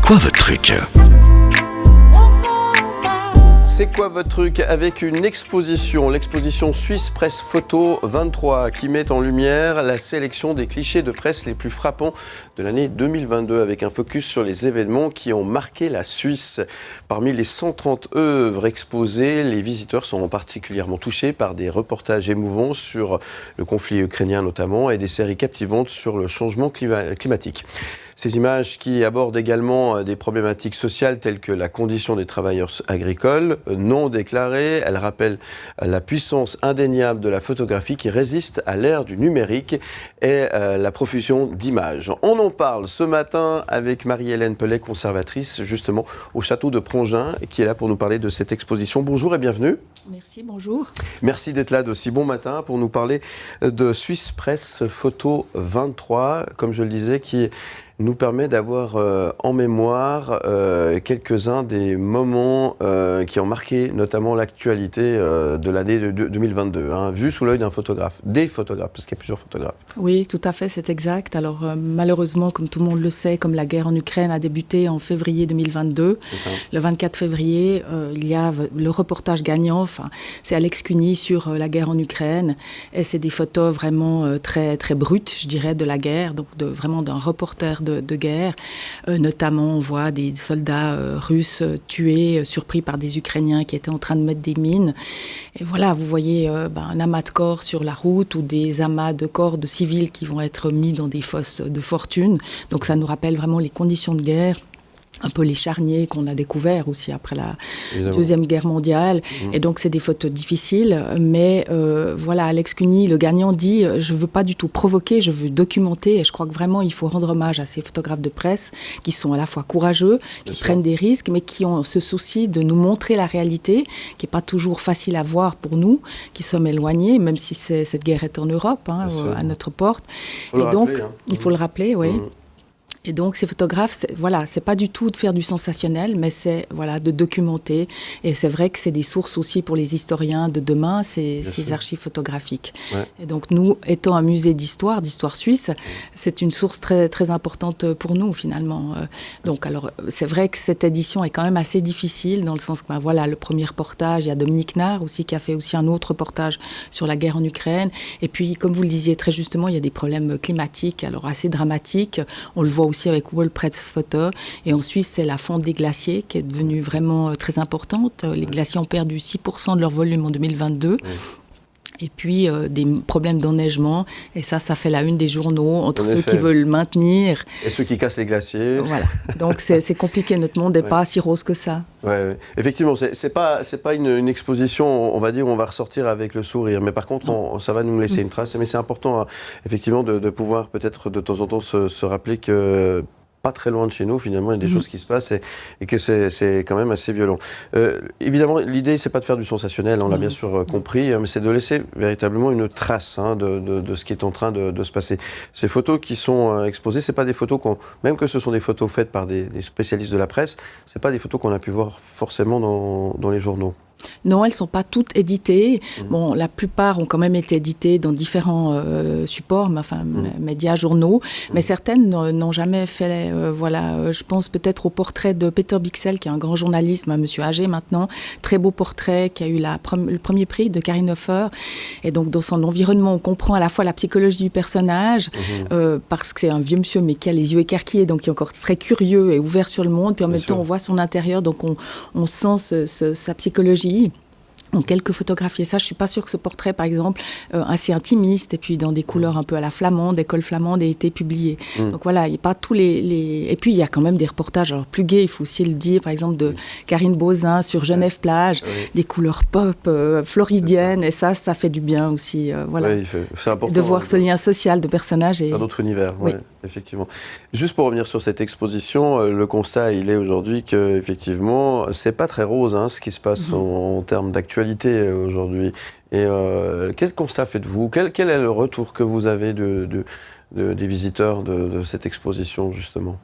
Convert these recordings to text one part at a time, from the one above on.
quoi votre truc ? C'est quoi votre truc ? Avec une exposition, l'exposition Suisse Presse Photo 23, qui met en lumière la sélection des clichés de presse les plus frappants de l'année 2022, avec un focus sur les événements qui ont marqué la Suisse. Parmi les 130 œuvres exposées, les visiteurs sont particulièrement touchés par des reportages émouvants sur le conflit ukrainien notamment, et des séries captivantes sur le changement climatique. Ces images qui abordent également des problématiques sociales telles que la condition des travailleurs agricoles non déclarés. Elles rappellent la puissance indéniable de la photographie qui résiste à l'ère du numérique et la profusion d'images. On en parle ce matin avec Marie-Hélène Pellet, conservatrice justement au château de Prongin, qui est là pour nous parler de cette exposition. Bonjour et bienvenue. Merci, bonjour. Merci d'être là de si bon matin pour nous parler de Suisse Presse Photo 23, comme je le disais, qui nous permet d'avoir en mémoire quelques-uns des moments qui ont marqué notamment l'actualité de l'année 2022, vu sous l'œil d'un photographe, des photographes, parce qu'il y a plusieurs photographes. Oui, tout à fait, c'est exact. Alors malheureusement, comme tout le monde le sait, comme la guerre en Ukraine a débuté en février 2022, le 24 février, il y a le reportage gagnant, c'est Alex Cuny sur la guerre en Ukraine, et c'est des photos vraiment très, très brutes, je dirais, de la guerre, donc vraiment d'un reporter de guerre. Notamment, on voit des soldats russes tués, surpris par des Ukrainiens qui étaient en train de mettre des mines. Et voilà, vous voyez un amas de corps sur la route ou des amas de corps de civils qui vont être mis dans des fosses de fortune. Donc ça nous rappelle vraiment les conditions de guerre, un peu les charniers qu'on a découverts aussi après la Deuxième Guerre mondiale. Et donc, c'est des photos difficiles. Mais voilà, Alex Cuny, le gagnant, dit « Je ne veux pas du tout provoquer, je veux documenter. » Et je crois que vraiment, il faut rendre hommage à ces photographes de presse qui sont à la fois courageux, qui prennent des risques, mais qui ont ce souci de nous montrer la réalité, qui n'est pas toujours facile à voir pour nous, qui sommes éloignés, même si cette guerre est en Europe, à notre porte. Et donc, il faut le rappeler, oui. Et donc, ces photographes, c'est pas du tout de faire du sensationnel, mais c'est de documenter. Et c'est vrai que c'est des sources aussi pour les historiens de demain, ces archives photographiques. Ouais. Et donc, nous, étant un musée d'histoire suisse, c'est une source très, très importante pour nous, finalement. Donc, alors, c'est vrai que cette édition est quand même assez difficile, dans le sens que, le premier reportage, il y a Dominique Nard aussi, qui a fait aussi un autre reportage sur la guerre en Ukraine. Et puis, comme vous le disiez très justement, il y a des problèmes climatiques, alors assez dramatiques. On le voit aussi avec World Press Photo. Et en Suisse, c'est la fonte des glaciers qui est devenue vraiment très importante. Les glaciers ont perdu 6% de leur volume en 2022. Et puis, des problèmes d'enneigement. Et ça fait la une des journaux entre ceux qui veulent maintenir. Et ceux qui cassent les glaciers. Voilà. Donc, c'est compliqué. Notre monde n'est pas si rose que ça. Ouais. Effectivement, c'est pas une exposition, on va dire, on va ressortir avec le sourire. Mais par contre, ça va nous laisser une trace. Mais c'est important, effectivement, de pouvoir peut-être de temps en temps se rappeler que pas très loin de chez nous, finalement, il y a des choses qui se passent et que c'est quand même assez violent. Évidemment, l'idée, c'est pas de faire du sensationnel, on l'a bien sûr compris, mais c'est de laisser véritablement une trace de ce qui est en train de se passer. Ces photos qui sont exposées, c'est pas des photos même que ce sont des photos faites par des spécialistes de la presse, c'est pas des photos qu'on a pu voir forcément dans les journaux. Non, elles ne sont pas toutes éditées. Bon, la plupart ont quand même été éditées dans différents supports, médias, journaux, mais certaines n'ont jamais fait. Je pense peut-être au portrait de Peter Bixel, qui est un grand journaliste, un monsieur âgé maintenant, très beau portrait, qui a eu le premier prix de Karine Hofer. Et donc, dans son environnement, on comprend à la fois la psychologie du personnage, parce que c'est un vieux monsieur, mais qui a les yeux écarquillés, donc qui est encore très curieux et ouvert sur le monde. Puis en même temps, on voit son intérieur, donc on sent sa psychologie. ont quelques photographié ça. Je ne suis pas sûre que ce portrait, par exemple, assez intimiste, et puis dans des couleurs un peu à la flamande, école flamande, ait été publié. Donc voilà, il n'y a pas tous les... Et puis, il y a quand même des reportages, alors plus gais, il faut aussi le dire, par exemple, de Karine Bauzin sur Genève-Plage, des couleurs pop, floridiennes, et ça fait du bien aussi, voilà. Oui, c'est important, de voir ce lien social de personnages. C'est un autre univers, oui, effectivement. Juste pour revenir sur cette exposition, le constat, il est aujourd'hui qu'effectivement, c'est pas très rose, ce qui se passe en termes d'actualité aujourd'hui. Et quel constat faites-vous ? Quel est le retour que vous avez des visiteurs de cette exposition, justement ?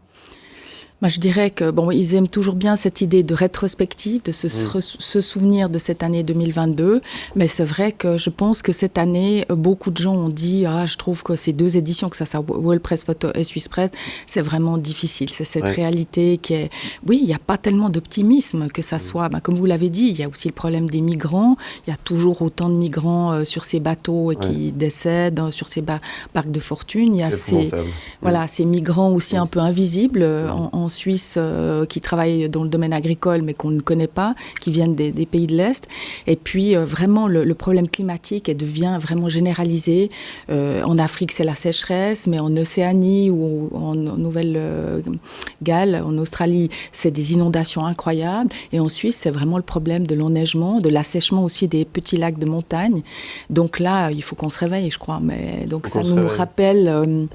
Moi, je dirais que ils aiment toujours bien cette idée de rétrospective, de se souvenir de cette année 2022. Mais c'est vrai que je pense que cette année, beaucoup de gens ont dit je trouve que ces 2 éditions, que ça soit World Press Photo et Swiss Press, c'est vraiment difficile. C'est cette réalité qui est... Oui, il n'y a pas tellement d'optimisme que ça soit... comme vous l'avez dit, il y a aussi le problème des migrants. Il y a toujours autant de migrants sur ces bateaux qui décèdent, sur ces barques de fortune. Il y a ces migrants aussi un peu invisibles en Suisse qui travaillent dans le domaine agricole mais qu'on ne connaît pas, qui viennent des pays de l'Est. Et puis vraiment le problème climatique devient vraiment généralisé. En Afrique c'est la sécheresse, mais en Océanie ou en Nouvelle-Galles, en Australie, c'est des inondations incroyables. Et en Suisse c'est vraiment le problème de l'enneigement, de l'assèchement aussi des petits lacs de montagne. Donc là il faut qu'on se réveille, je crois. Mais donc ça nous rappelle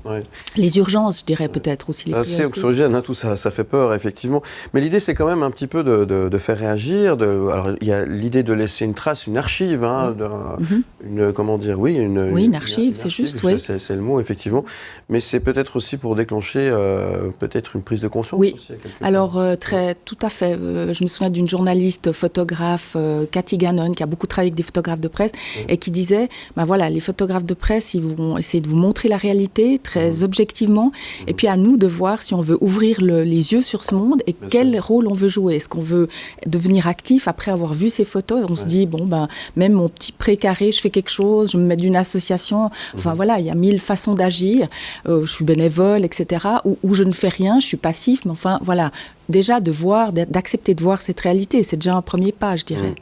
les urgences, je dirais peut-être aussi. C'est anxiogène, tout ça. Ça fait peur, effectivement. Mais l'idée, c'est quand même un petit peu de faire réagir. Alors, il y a l'idée de laisser une trace, une archive, une archive, c'est juste, oui. C'est le mot, effectivement. Mais c'est peut-être aussi pour déclencher peut-être une prise de conscience. Oui, aussi, alors tout à fait. Je me souviens d'une journaliste photographe, Cathy Gannon, qui a beaucoup travaillé avec des photographes de presse, et qui disait, les photographes de presse, ils vont essayer de vous montrer la réalité très objectivement, et puis à nous de voir si on veut ouvrir les yeux sur ce monde et quel rôle on veut jouer. Est-ce qu'on veut devenir actif après avoir vu ces photos? On se dit, même mon petit précaré, je fais quelque chose, je me mets d'une association. Enfin voilà, il y a 1000 façons d'agir. Je suis bénévole, etc. Ou je ne fais rien, je suis passif. Mais enfin voilà, déjà d'accepter de voir cette réalité, c'est déjà un premier pas, je dirais.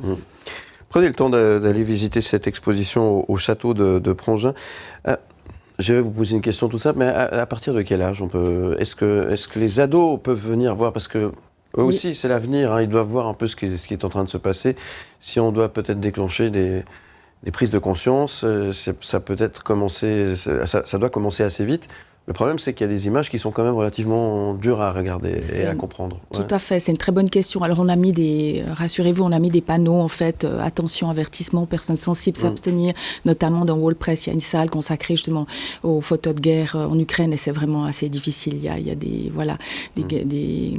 Prenez le temps d'aller visiter cette exposition au château de Prangin. Je vais vous poser une question tout ça, mais à partir de quel âge est-ce que les ados peuvent venir voir? Parce que eux aussi, c'est l'avenir, ils doivent voir un peu ce qui est en train de se passer. Si on doit peut-être déclencher des prises de conscience, ça doit commencer assez vite. Le problème, c'est qu'il y a des images qui sont quand même relativement dures à regarder et à comprendre. Tout à fait, c'est une très bonne question. Alors, rassurez-vous, on a mis des panneaux, en fait, attention, avertissement, personnes sensibles, s'abstenir. Notamment dans World Press, il y a une salle consacrée justement aux photos de guerre en Ukraine, et c'est vraiment assez difficile. Il y a des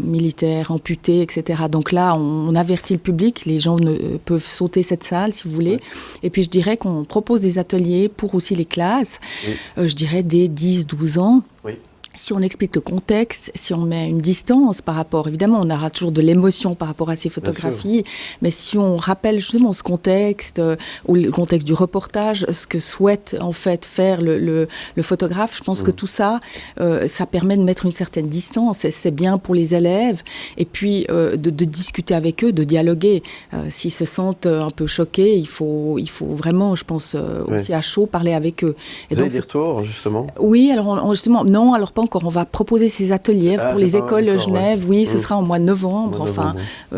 militaires amputés, etc. Donc là, on avertit le public, les gens peuvent sauter cette salle, si vous voulez. Et puis, je dirais qu'on propose des ateliers pour aussi les classes, je dirais dès 10-12 ans. Oui. Si on explique le contexte, si on met une distance par rapport, évidemment, on aura toujours de l'émotion par rapport à ces photographies, mais si on rappelle justement ce contexte, ou le contexte du reportage, ce que souhaite en fait faire le photographe, je pense que tout ça, ça permet de mettre une certaine distance, et c'est bien pour les élèves, et puis de discuter avec eux, de dialoguer. S'ils se sentent un peu choqués, il faut vraiment, je pense, aussi à chaud parler avec eux. Et vous avez des retours, justement? Oui, alors justement, non, alors pas encore. On va proposer ces ateliers pour les écoles de Genève. Oui, ce sera en mois de novembre,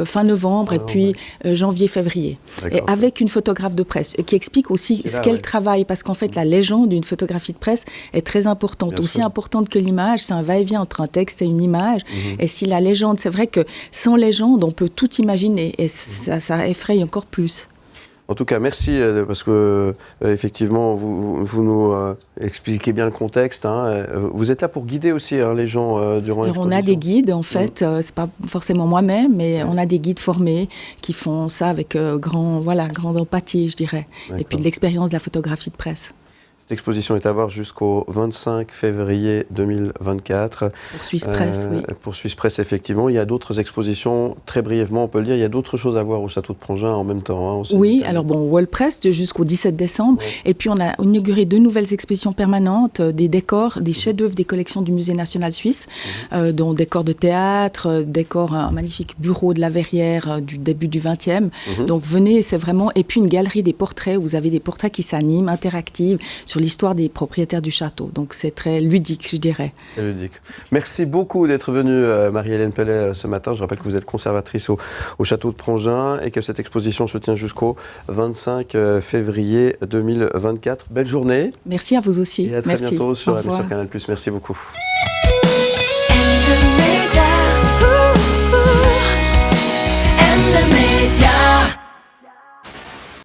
fin novembre, et puis janvier-février. Et avec une photographe de presse qui explique aussi ce qu'elle travaille, parce qu'en fait, la légende d'une photographie de presse est très importante, aussi importante que l'image. C'est un va-et-vient entre un texte et une image. Et si la légende, c'est vrai que sans légende, on peut tout imaginer, et ça effraie encore plus. En tout cas, merci, parce que effectivement, vous nous expliquez bien le contexte. Vous ête là pour guider aussi les gens durant l'exposition. On a des guides, en fait, c'est pas forcément moi-même, mais on a des guides formés qui font ça avec grande empathie, je dirais. D'accord. Et puis de l'expérience de la photographie de presse. Cette exposition est à voir jusqu'au 25 février 2024. Pour Swiss Press, oui. Pour Swiss Press, effectivement. Il y a d'autres expositions, très brièvement, on peut le dire. Il y a d'autres choses à voir au château de Prangin en même temps. Aussi. Oui, alors World Press jusqu'au 17 décembre. Oui. Et puis on a inauguré 2 nouvelles expositions permanentes, des décors, des chefs-d'œuvre des collections du Musée national suisse, dont décors de théâtre, un magnifique bureau de la Verrière du début du 20e. Donc venez, c'est vraiment... Et puis une galerie des portraits, où vous avez des portraits qui s'animent, interactifs, sur l'histoire des propriétaires du château. Donc c'est très ludique, je dirais. Très ludique. Merci beaucoup d'être venue, Marie-Hélène Pellet, ce matin. Je rappelle que vous êtes conservatrice au château de Prangin et que cette exposition se tient jusqu'au 25 février 2024. Belle journée. Merci à vous aussi. Et à très bientôt sur Canal+. Merci beaucoup.